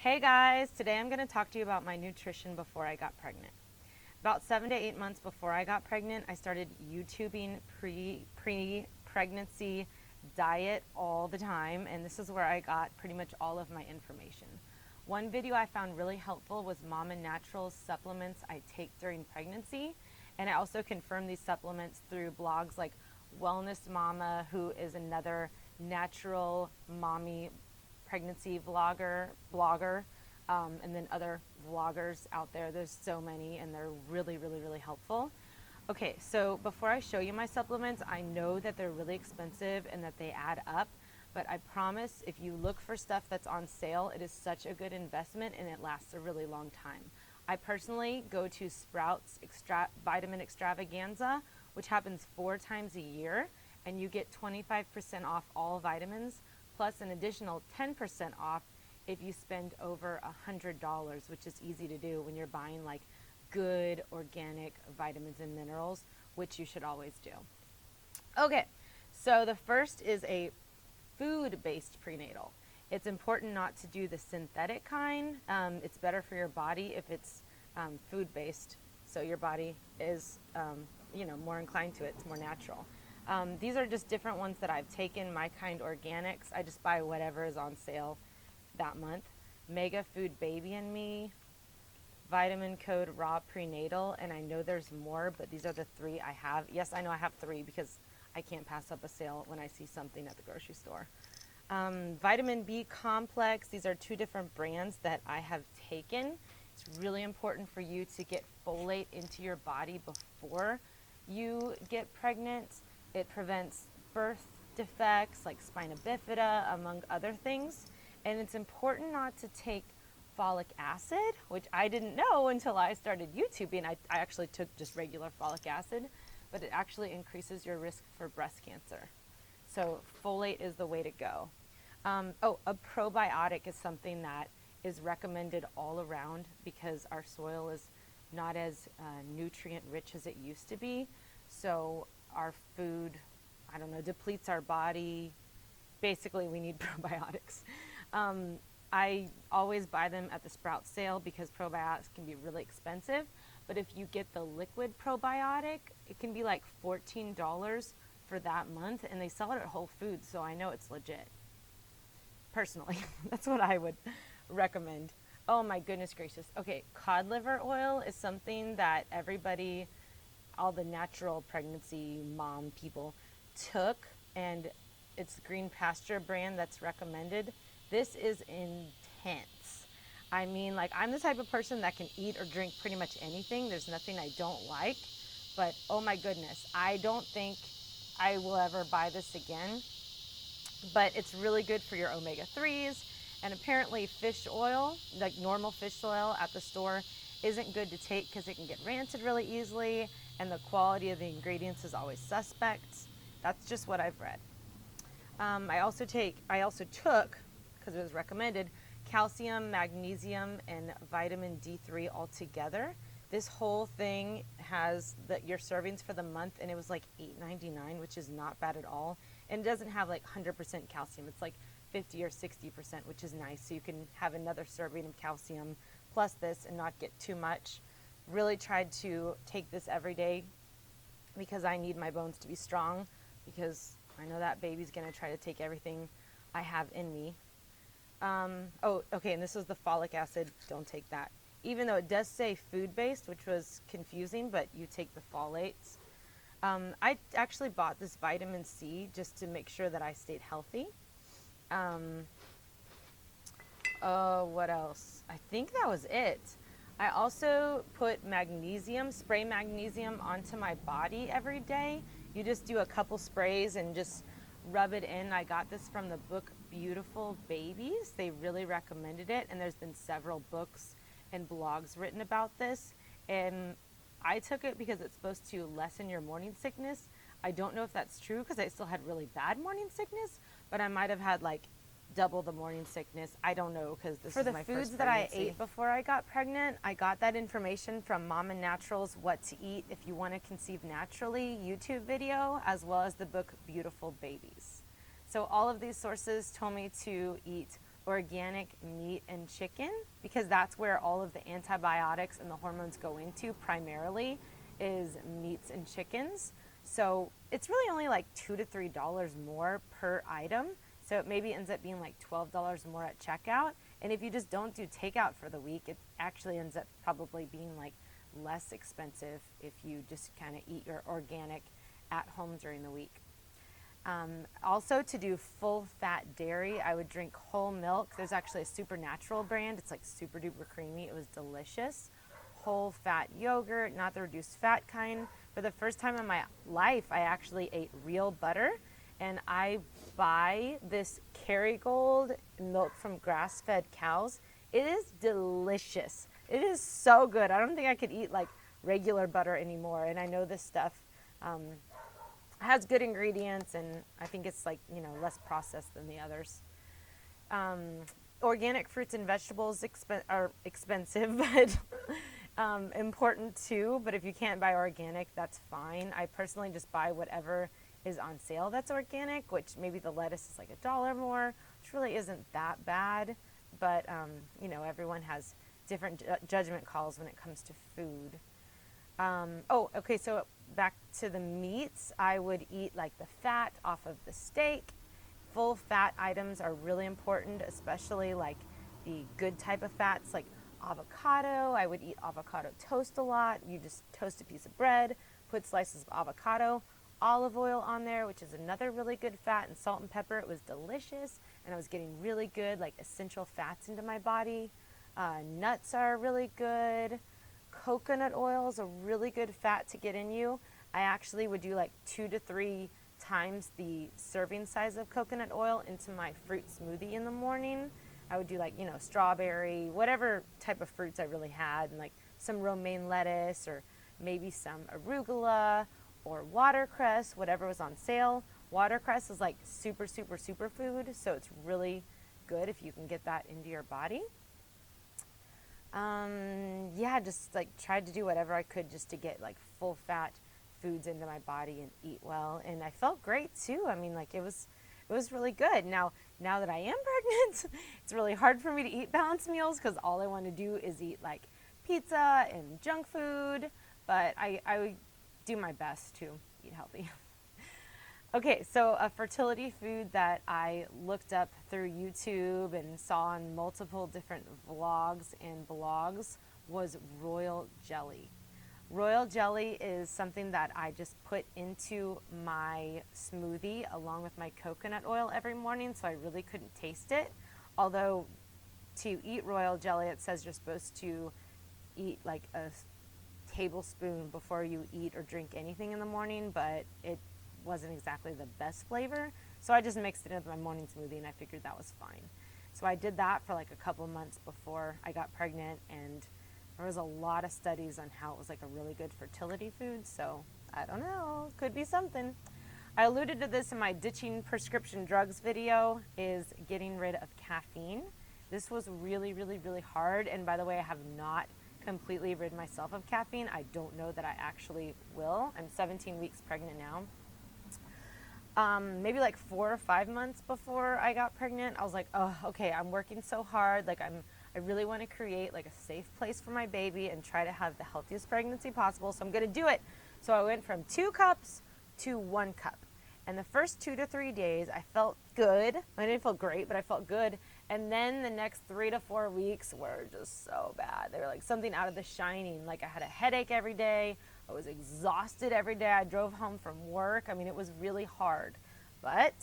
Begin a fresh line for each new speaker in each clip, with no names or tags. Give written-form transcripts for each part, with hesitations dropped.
Hey guys, today I'm going to talk to you about my nutrition before I got pregnant. About 7 to 8 months before I got pregnant, I started YouTubing pre-pregnancy diet all the time, and this is where I got pretty much all of my information. One video I found really helpful was Mama Naturals supplements I take during pregnancy, and I also confirmed these supplements through blogs like Wellness Mama, who is another natural mommy pregnancy blogger, and then other vloggers out there. There's so many, and they're really, really, really helpful. Okay, so before I show you my supplements, I know that they're really expensive and that they add up, but I promise if you look for stuff that's on sale, it is such a good investment and it lasts a really long time. I personally go to Sprouts Vitamin Extravaganza, which happens 4 times a year, and you get 25% off all vitamins plus an additional 10% off if you spend over $100, which is easy to do when you're buying like good organic vitamins and minerals, which you should always do. Okay, so the first is a food-based prenatal. It's important not to do the synthetic kind. It's better for your body if it's food-based, so your body is more inclined to it. It's more natural. These are just different ones that I've taken. My Kind Organics. I just buy whatever is on sale that month. Mega Food Baby and Me, Vitamin Code Raw Prenatal, and I know there's more, but these are the 3 I have. Yes, I know I have 3 because I can't pass up a sale when I see something at the grocery store. Vitamin B Complex. These are 2 different brands that I have taken. It's really important for you to get folate into your body before you get pregnant. It prevents birth defects like spina bifida, among other things. And it's important not to take folic acid, which I didn't know until I started YouTubing. I actually took just regular folic acid, but it actually increases your risk for breast cancer. So folate is the way to go. A probiotic is something that is recommended all around because our soil is not as nutrient rich as it used to be. So our food, depletes our body. Basically, we need probiotics. I always buy them at the Sprout sale because probiotics can be really expensive. But if you get the liquid probiotic, it can be like $14 for that month, and they sell it at Whole Foods, so I know it's legit. Personally, that's what I would recommend. Oh my goodness gracious. Okay, cod liver oil is something that everybody, all the natural pregnancy mom people took, and it's Green Pasture brand that's recommended. This is intense. I mean, like, I'm the type of person that can eat or drink pretty much anything. There's nothing I don't like, but oh my goodness, I don't think I will ever buy this again. But it's really good for your omega-3s, and apparently fish oil, like normal fish oil at the store, isn't good to take because it can get rancid really easily, and the quality of the ingredients is always suspect. That's just what I've read. I also took, because it was recommended, calcium, magnesium, and vitamin D3 all together. This whole thing has your servings for the month, and it was like $8.99, which is not bad at all. And it doesn't have like 100% calcium. It's like 50 or 60%, which is nice. So you can have another serving of calcium plus this and not get too much. Really tried to take this every day because I need my bones to be strong, because I know that baby's going to try to take everything I have in me. And this is the folic acid. Don't take that. Even though it does say food-based, which was confusing, but you take the folates. I actually bought this vitamin C just to make sure that I stayed healthy. What else? I think that was it. I also put magnesium, spray magnesium onto my body every day. You just do a couple sprays and just rub it in. I got this from the book Beautiful Babies. They really recommended it, and there's been several books and blogs written about this. And I took it because it's supposed to lessen your morning sickness. I don't know if that's true because I still had really bad morning sickness, but I might have had like double the morning sickness. I don't know because this is my first pregnancy. For the foods that I ate before I got pregnant, I got that information from Mama Naturals What to Eat If You Want to Conceive Naturally YouTube video, as well as the book Beautiful Babies. So all of these sources told me to eat organic meat and chicken, because that's where all of the antibiotics and the hormones go into primarily, is meats and chickens. So it's really only like $2 to $3 more per item. So it maybe ends up being like $12 more at checkout. And if you just don't do takeout for the week, it actually ends up probably being like less expensive if you just kind of eat your organic at home during the week. Also, to do full fat dairy, I would drink whole milk. There's actually a Supernatural brand. It's like super duper creamy. It was delicious. Whole fat yogurt, not the reduced fat kind. For the first time in my life, I actually ate real butter. And I buy this Kerrygold milk from grass-fed cows. It is delicious. It is so good. I don't think I could eat like regular butter anymore. And I know this stuff has good ingredients, and I think it's like, less processed than the others. Organic fruits and vegetables are expensive, but important too. But if you can't buy organic, that's fine. I personally just buy whatever is on sale that's organic, which maybe the lettuce is like $1 more, which really isn't that bad. But, everyone has different judgment calls when it comes to food. Okay, so back to the meats, I would eat like the fat off of the steak. Full fat items are really important, especially like the good type of fats like avocado. I would eat avocado toast a lot. You just toast a piece of bread, put slices of avocado, olive oil on there, which is another really good fat, and salt and pepper. It was delicious, and I was getting really good like essential fats into my body. Nuts are really good. Coconut oil is a really good fat to get in you. I actually would do like 2 to 3 times the serving size of coconut oil into my fruit smoothie in the morning. I would do like, strawberry, whatever type of fruits I really had, and like some romaine lettuce or maybe some arugula or watercress, whatever was on sale. Watercress is like super, super, super food, so it's really good if you can get that into your body. Just like tried to do whatever I could just to get like full fat foods into my body and eat well. And I felt great too. I mean, like it was really good. Now that I am pregnant, it's really hard for me to eat balanced meals because all I want to do is eat like pizza and junk food. But I do my best to eat healthy. Okay, so a fertility food that I looked up through YouTube and saw on multiple different vlogs and blogs was royal jelly. Royal jelly is something that I just put into my smoothie along with my coconut oil every morning, so I really couldn't taste it. Although to eat royal jelly, it says you're supposed to eat like a tablespoon before you eat or drink anything in the morning, but it wasn't exactly the best flavor, so I just mixed it into my morning smoothie and I figured that was fine. So I did that for like a couple months before I got pregnant, and there was a lot of studies on how it was like a really good fertility food, so I don't know, could be something. I alluded to this in my ditching prescription drugs video, is getting rid of caffeine. This was really, really, really hard, and by the way, I have not completely rid myself of caffeine. I don't know that I actually will. I'm 17 weeks pregnant now. Maybe like 4 or 5 months before I got pregnant, I was like, oh, okay, I'm working so hard. Like I really want to create like a safe place for my baby and try to have the healthiest pregnancy possible. So I'm going to do it. So I went from 2 cups to 1 cup. And the first 2 to 3 days, I felt good. I didn't feel great, but I felt good. And then the next 3 to 4 weeks were just so bad. They were like something out of The Shining. Like I had a headache every day. I was exhausted every day. I drove home from work. I mean, it was really hard. But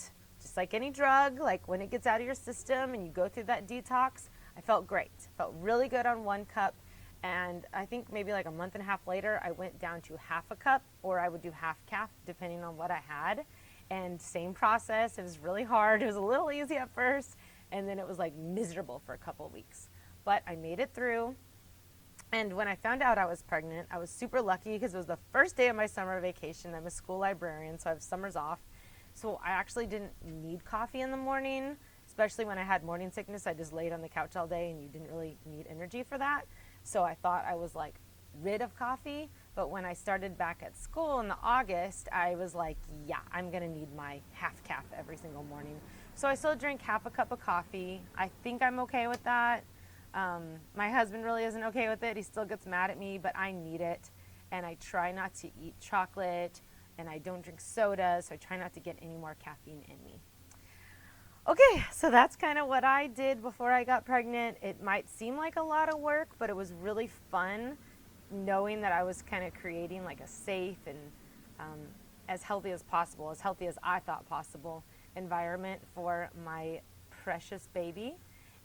just like any drug, like when it gets out of your system and you go through that detox, I felt great. Felt really good on 1 cup. And I think maybe like a month and a half later, I went down to half a cup, or I would do half calf depending on what I had. And same process. It was really hard. It was a little easy at first, and then it was like miserable for a couple of weeks. But I made it through. And when I found out I was pregnant, I was super lucky because it was the first day of my summer vacation. I'm a school librarian, so I have summers off. So I actually didn't need coffee in the morning, especially when I had morning sickness. I just laid on the couch all day, and you didn't really need energy for that. So I thought I was like rid of coffee. But when I started back at school in August, I was like, yeah, I'm going to need my half calf every single morning. So I still drink half a cup of coffee. I think I'm okay with that. My husband really isn't okay with it. He still gets mad at me, but I need it. And I try not to eat chocolate, and I don't drink soda, so I try not to get any more caffeine in me. Okay, so that's kind of what I did before I got pregnant. It might seem like a lot of work, but it was really fun knowing that I was kind of creating like a safe and as healthy as possible, as healthy as I thought possible environment for my precious baby.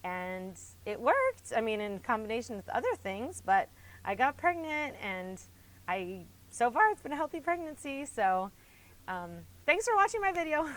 And it worked. I mean, in combination with other things, but I got pregnant, and so far it's been a healthy pregnancy. So thanks for watching my video.